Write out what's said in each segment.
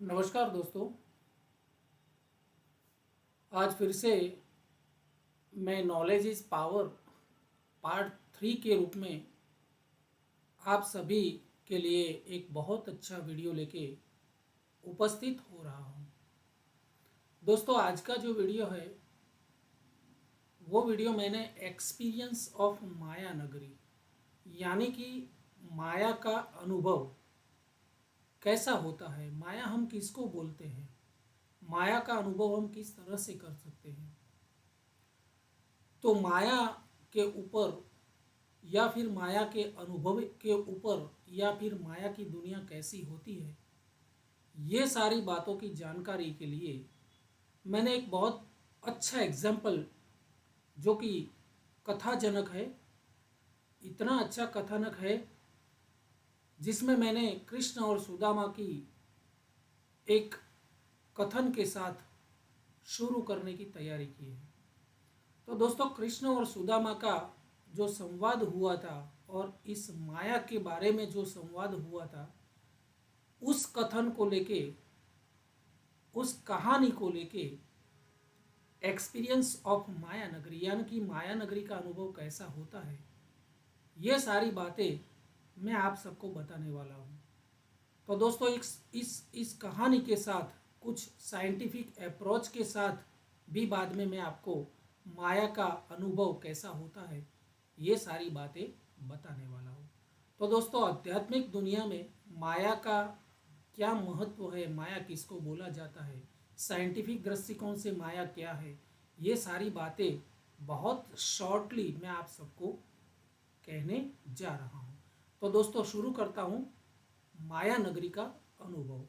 नमस्कार दोस्तों। आज फिर से मैं नॉलेज इज़ पावर पार्ट 3 के रूप में आप सभी के लिए एक बहुत अच्छा वीडियो लेके उपस्थित हो रहा हूँ। दोस्तों, आज का जो वीडियो है वो वीडियो मैंने एक्सपीरियंस ऑफ माया नगरी यानी कि माया का अनुभव कैसा होता है, माया हम किसको बोलते हैं, माया का अनुभव हम किस तरह से कर सकते हैं, तो माया के ऊपर या फिर माया के अनुभव के ऊपर या फिर माया की दुनिया कैसी होती है, ये सारी बातों की जानकारी के लिए मैंने एक बहुत अच्छा एग्जाम्पल जो कि कथाजनक है, इतना अच्छा कथानक है जिसमें मैंने कृष्ण और सुदामा की एक कथन के साथ शुरू करने की तैयारी की है। तो दोस्तों, कृष्ण और सुदामा का जो संवाद हुआ था और इस माया के बारे में जो संवाद हुआ था, उस कथन को लेके, उस कहानी को लेके एक्सपीरियंस ऑफ माया नगरी यानी कि माया नगरी का अनुभव कैसा होता है, ये सारी बातें मैं आप सबको बताने वाला हूँ। तो दोस्तों, इस कहानी के साथ कुछ साइंटिफिक अप्रोच के साथ भी बाद में मैं आपको माया का अनुभव कैसा होता है ये सारी बातें बताने वाला हूँ। तो दोस्तों, आध्यात्मिक दुनिया में माया का क्या महत्व है, माया किसको बोला जाता है, साइंटिफिक दृष्टिकोण से माया क्या है, ये सारी बातें बहुत शॉर्टली मैं आप सबको कहने जा रहा हूँ। तो दोस्तों, शुरू करता हूँ माया नगरी का अनुभव।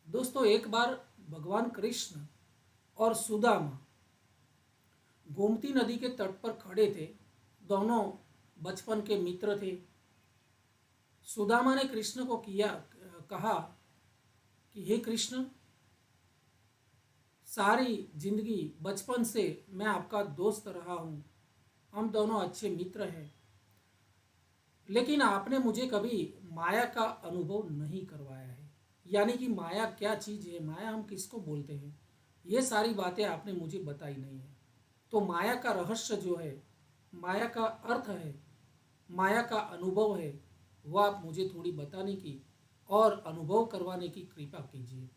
दोस्तों, एक बार भगवान कृष्ण और सुदामा गोमती नदी के तट पर खड़े थे। दोनों बचपन के मित्र थे। सुदामा ने कृष्ण को कहा कि हे कृष्ण, सारी जिंदगी बचपन से मैं आपका दोस्त रहा हूँ, हम दोनों अच्छे मित्र हैं, लेकिन आपने मुझे कभी माया का अनुभव नहीं करवाया है, यानी कि माया क्या चीज़ है, माया हम किसको बोलते हैं, ये सारी बातें आपने मुझे बताई नहीं है। तो माया का रहस्य जो है, माया का अर्थ है, माया का अनुभव है, वह आप मुझे थोड़ी बताने की और अनुभव करवाने की कृपा कीजिए।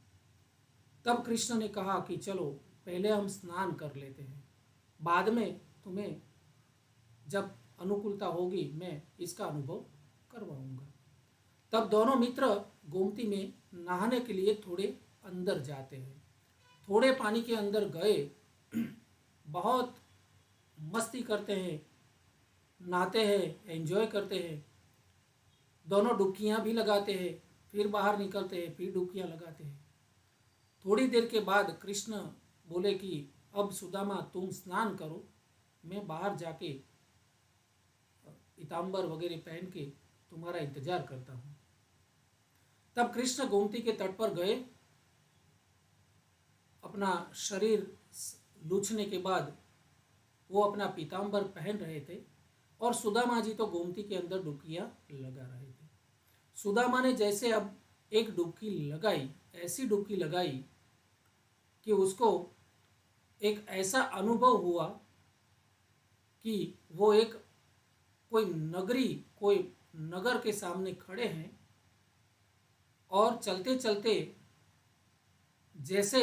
तब कृष्ण ने कहा कि चलो पहले हम स्नान कर लेते हैं, बाद में तुम्हें जब अनुकूलता होगी मैं इसका अनुभव करवाऊंगा। तब दोनों मित्र गोमती में नहाने के लिए थोड़े अंदर जाते हैं। थोड़े पानी के अंदर गए, बहुत मस्ती करते हैं, नहाते हैं, एंजॉय करते हैं। दोनों डुबकियां भी लगाते हैं, फिर बाहर निकलते हैं, फिर डुबकियां लगाते हैं। थोड़ी देर के बाद कृष्ण बोले कि अब सुदामा तुम स्नान करो, मैं बाहर जाके पीताम्बर वगैरह पहन के तुम्हारा इंतजार करता हूँ। तब कृष्ण गोमती के तट पर गए। अपना शरीर लूछने के बाद वो अपना पीताम्बर पहन रहे थे और सुदामा जी तो गोमती के अंदर डुबकियां लगा रहे थे। सुदामा ने जैसे अब एक डुबकी लगाई, ऐसी डुबकी लगाई कि उसको एक ऐसा अनुभव हुआ कि वो एक कोई नगरी, कोई नगर के सामने खड़े हैं और चलते चलते जैसे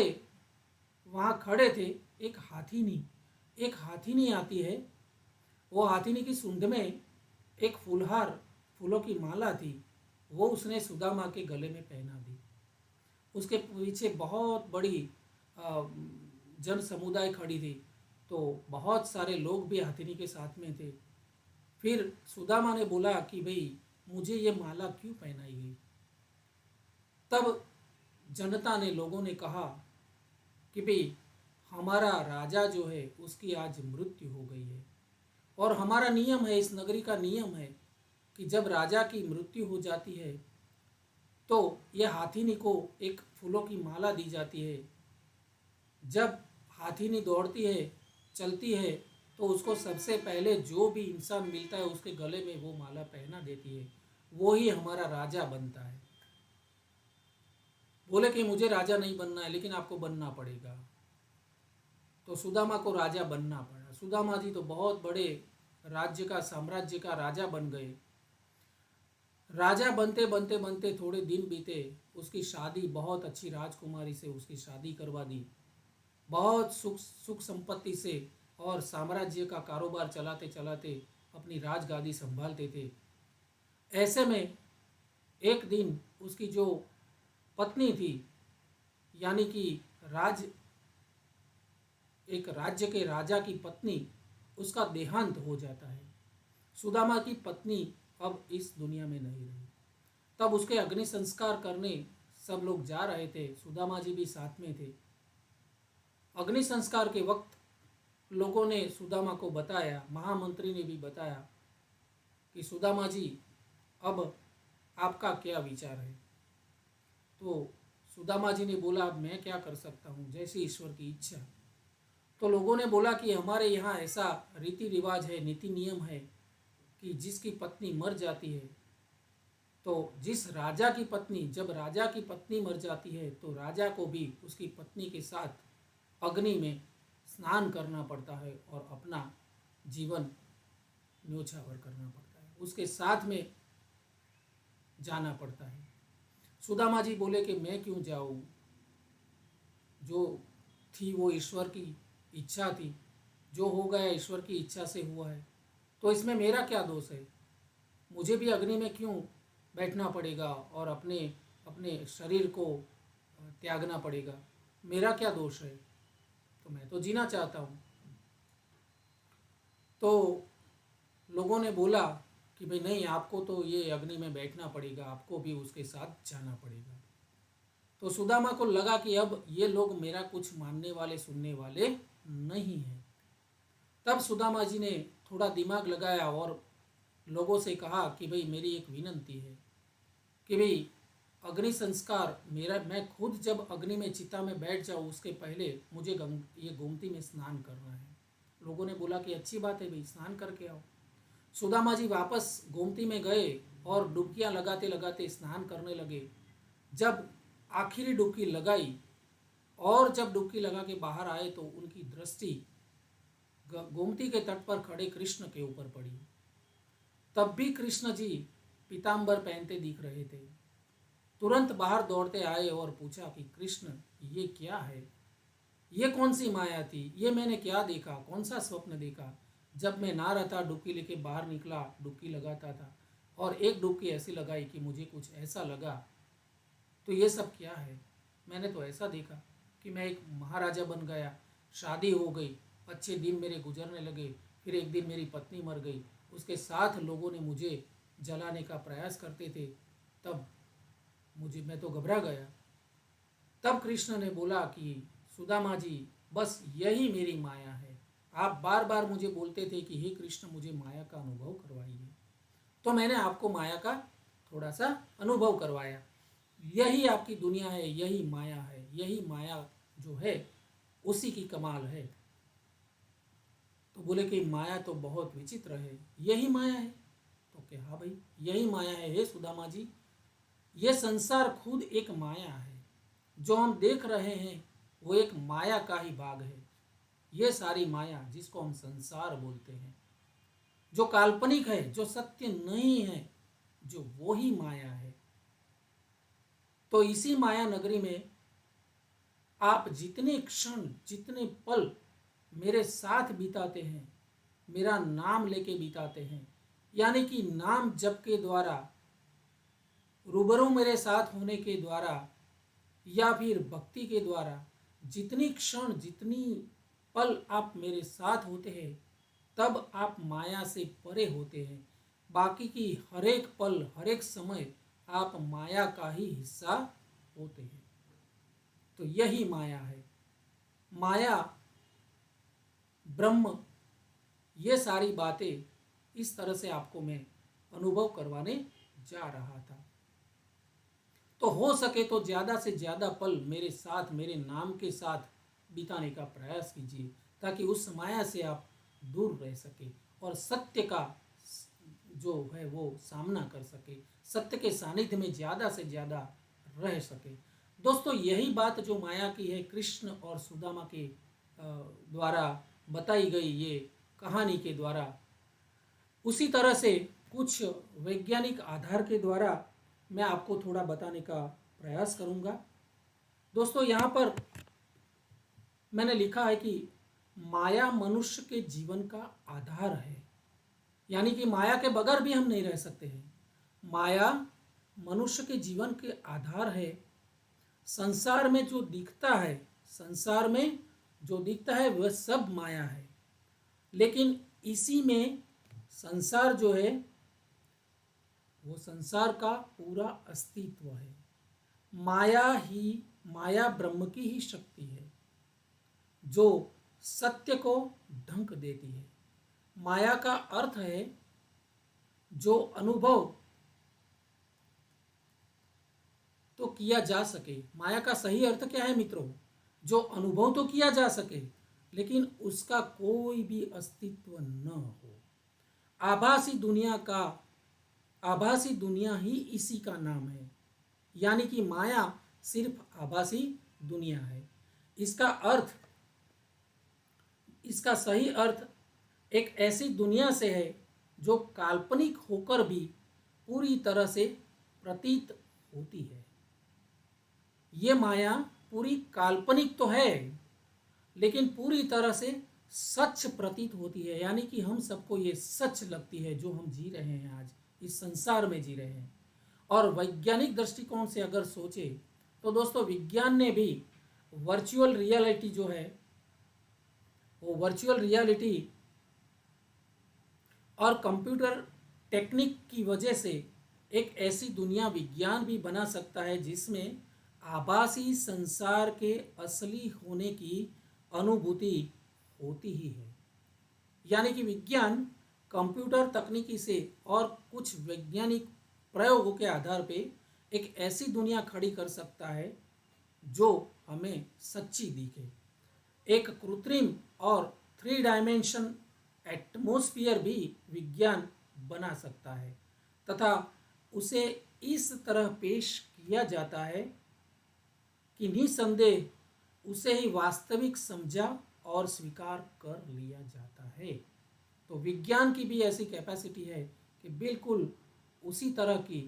वहाँ खड़े थे, एक हाथीनी आती है। वो हाथीनी की सूंड में एक फूलहार, फूलों की माला थी, वो उसने सुदामा के गले में पहना दी। उसके पीछे बहुत बड़ी जन समुदाय खड़ी थी, तो बहुत सारे लोग भी हाथीनी के साथ में थे। फिर सुदामा ने बोला कि भाई मुझे ये माला क्यों पहनाई गई। तब जनता ने, लोगों ने कहा कि भाई हमारा राजा जो है उसकी आज मृत्यु हो गई है और हमारा नियम है, इस नगरी का नियम है कि जब राजा की मृत्यु हो जाती है तो यह हाथीनी को एक फूलों की माला दी जाती है। जब हाथीनी दौड़ती है, चलती है, तो उसको सबसे पहले जो भी इंसान मिलता है उसके गले में वो माला पहना देती है, वो ही हमारा राजा बनता है। बोले कि मुझे राजा नहीं बनना है, लेकिन आपको बनना पड़ेगा। तो सुदामा को राजा बनना पड़ा। सुदामा जी तो बहुत बड़े राज्य का, साम्राज्य का राजा बन गए। राजा बनते बनते बनते थोड़े दिन बीते, उसकी शादी बहुत अच्छी राजकुमारी से उसकी शादी करवा दी। बहुत सुख सुख संपत्ति से और साम्राज्य का कारोबार चलाते चलाते अपनी राजगादी संभालते थे। ऐसे में एक दिन उसकी जो पत्नी थी, यानी कि राज एक राज्य के राजा की पत्नी, उसका देहांत हो जाता है। सुदामा की पत्नी अब इस दुनिया में नहीं रही। तब उसके अग्नि संस्कार करने सब लोग जा रहे थे, सुदामा जी भी साथ में थे। अग्नि संस्कार के वक्त लोगों ने सुदामा को बताया, महामंत्री ने भी बताया कि सुदामा जी अब आपका क्या विचार है। तो सुदामा जी ने बोला, अब मैं क्या कर सकता हूँ, जैसी ईश्वर की इच्छा। तो लोगों ने बोला कि हमारे यहाँ ऐसा रीति रिवाज है, नीति नियम है कि जिसकी पत्नी मर जाती है, तो जिस राजा की पत्नी, जब राजा की पत्नी मर जाती है तो राजा को भी उसकी पत्नी के साथ अग्नि में स्नान करना पड़ता है और अपना जीवन न्योछावर करना पड़ता है, उसके साथ में जाना पड़ता है। सुदामा जी बोले कि मैं क्यों जाऊँ, जो थी वो ईश्वर की इच्छा थी, जो हो गया ईश्वर की इच्छा से हुआ है, तो इसमें मेरा क्या दोष है। मुझे भी अग्नि में क्यों बैठना पड़ेगा और अपने अपने शरीर को त्यागना पड़ेगा, मेरा क्या दोष है, तो मैं तो जीना चाहता हूँ। तो लोगों ने बोला कि भाई नहीं, आपको तो ये अग्नि में बैठना पड़ेगा, आपको भी उसके साथ जाना पड़ेगा। तो सुदामा को लगा कि अब ये लोग मेरा कुछ मानने वाले, सुनने वाले नहीं हैं। तब सुदामा जी ने थोड़ा दिमाग लगाया और लोगों से कहा कि भाई मेरी एक विनंती है कि भाई अग्नि संस्कार मेरा, मैं खुद जब अग्नि में, चिता में बैठ जाऊँ उसके पहले मुझे ये गोमती में स्नान करना है। लोगों ने बोला कि अच्छी बात है भाई, स्नान करके आओ। सुदामा जी वापस गोमती में गए और डुबकियां लगाते लगाते स्नान करने लगे। जब आखिरी डुबकी लगाई और जब डुबकी लगा के बाहर आए तो उनकी दृष्टि गोमती के तट पर खड़े कृष्ण के ऊपर पड़ी। तब भी कृष्ण जी पीताम्बर पहनते दिख रहे थे। तुरंत बाहर दौड़ते आए और पूछा कि कृष्ण, ये क्या है, ये कौन सी माया थी, ये मैंने क्या देखा, कौन सा स्वप्न देखा। जब मैं ना रहता, डुबकी लेके बाहर निकला, डुबकी लगाता था और एक डुबकी ऐसी लगाई कि मुझे कुछ ऐसा लगा, तो ये सब क्या है। मैंने तो ऐसा देखा कि मैं एक महाराजा बन गया, शादी हो गई, अच्छे दिन मेरे गुजरने लगे, फिर एक दिन मेरी पत्नी मर गई, उसके साथ लोगों ने मुझे जलाने का प्रयास करते थे, तब मैं तो घबरा गया। तब कृष्ण ने बोला कि सुदामा जी, बस यही मेरी माया है। आप बार बार मुझे बोलते थे कि हे कृष्ण, मुझे माया का अनुभव करवाइए, तो मैंने आपको माया का थोड़ा सा अनुभव करवाया। यही आपकी दुनिया है, यही माया है, यही माया जो है उसी की कमाल है। तो बोले कि माया तो बहुत विचित्र है, यही माया है। तो क्या, हाँ भाई यही माया है हे सुदामा जी, ये संसार खुद एक माया है। जो हम देख रहे हैं वो एक माया का ही भाग है। ये सारी माया जिसको हम संसार बोलते हैं, जो काल्पनिक है, जो सत्य नहीं है, जो वो ही माया है। तो इसी माया नगरी में आप जितने क्षण, जितने पल मेरे साथ बिताते हैं, मेरा नाम लेके बिताते हैं, यानी कि नाम जप के द्वारा, रूबरू मेरे साथ होने के द्वारा या फिर भक्ति के द्वारा, जितनी क्षण, जितनी पल आप मेरे साथ होते हैं, तब आप माया से परे होते हैं। बाकी की हर एक पल, हर एक समय आप माया का ही हिस्सा होते हैं। तो यही माया है, माया, ब्रह्म, ये सारी बातें इस तरह से आपको मैं अनुभव करवाने जा रहा था। तो हो सके तो ज़्यादा से ज़्यादा पल मेरे साथ, मेरे नाम के साथ बिताने का प्रयास कीजिए, ताकि उस माया से आप दूर रह सके और सत्य का जो है वो सामना कर सके, सत्य के सानिध्य में ज़्यादा से ज़्यादा रह सके। दोस्तों यही बात जो माया की है, कृष्ण और सुदामा के द्वारा बताई गई ये कहानी के द्वारा, उसी तरह से कुछ वैज्ञानिक आधार के द्वारा मैं आपको थोड़ा बताने का प्रयास करूंगा। दोस्तों यहाँ पर मैंने लिखा है कि माया मनुष्य के जीवन का आधार है, यानी कि माया के बगैर भी हम नहीं रह सकते हैं। माया मनुष्य के जीवन के आधार है। संसार में जो दिखता है, संसार में जो दिखता है वह सब माया है, लेकिन इसी में संसार जो है वो संसार का पूरा अस्तित्व है। माया ब्रह्म की ही शक्ति है जो सत्य को ढंक देती है। माया का अर्थ है जो अनुभव तो किया जा सके। माया का सही अर्थ क्या है मित्रों? जो अनुभव तो किया जा सके लेकिन उसका कोई भी अस्तित्व न हो। आभासी दुनिया ही इसी का नाम है, यानी कि माया सिर्फ आभासी दुनिया है। इसका सही अर्थ एक ऐसी दुनिया से है जो काल्पनिक होकर भी पूरी तरह से प्रतीत होती है। ये माया पूरी काल्पनिक तो है लेकिन पूरी तरह से सच प्रतीत होती है, यानी कि हम सबको ये सच लगती है जो हम जी रहे हैं, आज इस संसार में जी रहे हैं। और वैज्ञानिक दृष्टिकोण से अगर सोचे तो दोस्तों विज्ञान ने भी वर्चुअल रियलिटी जो है वो वर्चुअल रियलिटी और कंप्यूटर टेक्निक की वजह से एक ऐसी दुनिया विज्ञान भी बना सकता है जिसमें आभासी संसार के असली होने की अनुभूति होती ही है। यानी कि विज्ञान कंप्यूटर तकनीकी से और कुछ वैज्ञानिक प्रयोगों के आधार पे एक ऐसी दुनिया खड़ी कर सकता है जो हमें सच्ची दिखे। एक कृत्रिम और 3 डायमेंशन एटमॉस्फेयर भी विज्ञान बना सकता है तथा उसे इस तरह पेश किया जाता है कि निसंदेह उसे ही वास्तविक समझा और स्वीकार कर लिया जाता है। तो विज्ञान की भी ऐसी कैपेसिटी है कि बिल्कुल उसी तरह की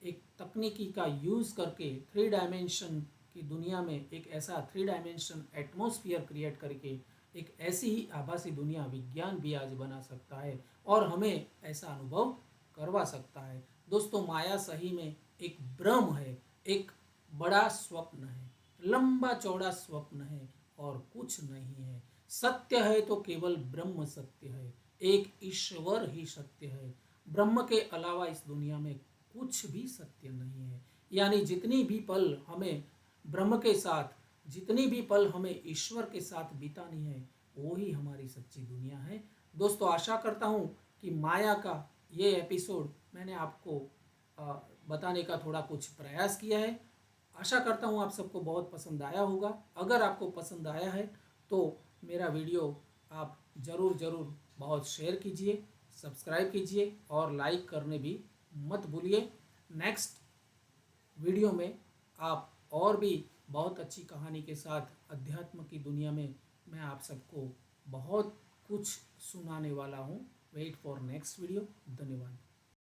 एक तकनीकी का यूज़ करके 3 डायमेंशन की दुनिया में एक ऐसा 3 डायमेंशन एटमॉस्फेयर क्रिएट करके एक ऐसी ही आभासी दुनिया विज्ञान भी आज बना सकता है और हमें ऐसा अनुभव करवा सकता है। दोस्तों माया सही में एक भ्रम है, एक बड़ा स्वप्न है, लंबा चौड़ा स्वप्न है और कुछ नहीं है। सत्य है तो केवल ब्रह्म सत्य है, एक ईश्वर ही सत्य है। ब्रह्म के अलावा इस दुनिया में कुछ भी सत्य नहीं है। यानी जितनी भी पल हमें ब्रह्म के साथ, जितनी भी पल हमें ईश्वर के साथ बितानी है वो ही हमारी सच्ची दुनिया है। दोस्तों आशा करता हूँ कि माया का ये एपिसोड मैंने आपको बताने का थोड़ा कुछ प्रयास किया है। आशा करता हूँ आप सबको बहुत पसंद आया होगा। अगर आपको पसंद आया है तो मेरा वीडियो आप ज़रूर बहुत शेयर कीजिए, सब्सक्राइब कीजिए और लाइक करने भी मत भूलिए। नेक्स्ट वीडियो में आप और भी बहुत अच्छी कहानी के साथ अध्यात्म की दुनिया में मैं आप सबको बहुत कुछ सुनाने वाला हूँ। Wait for next video. धन्यवाद।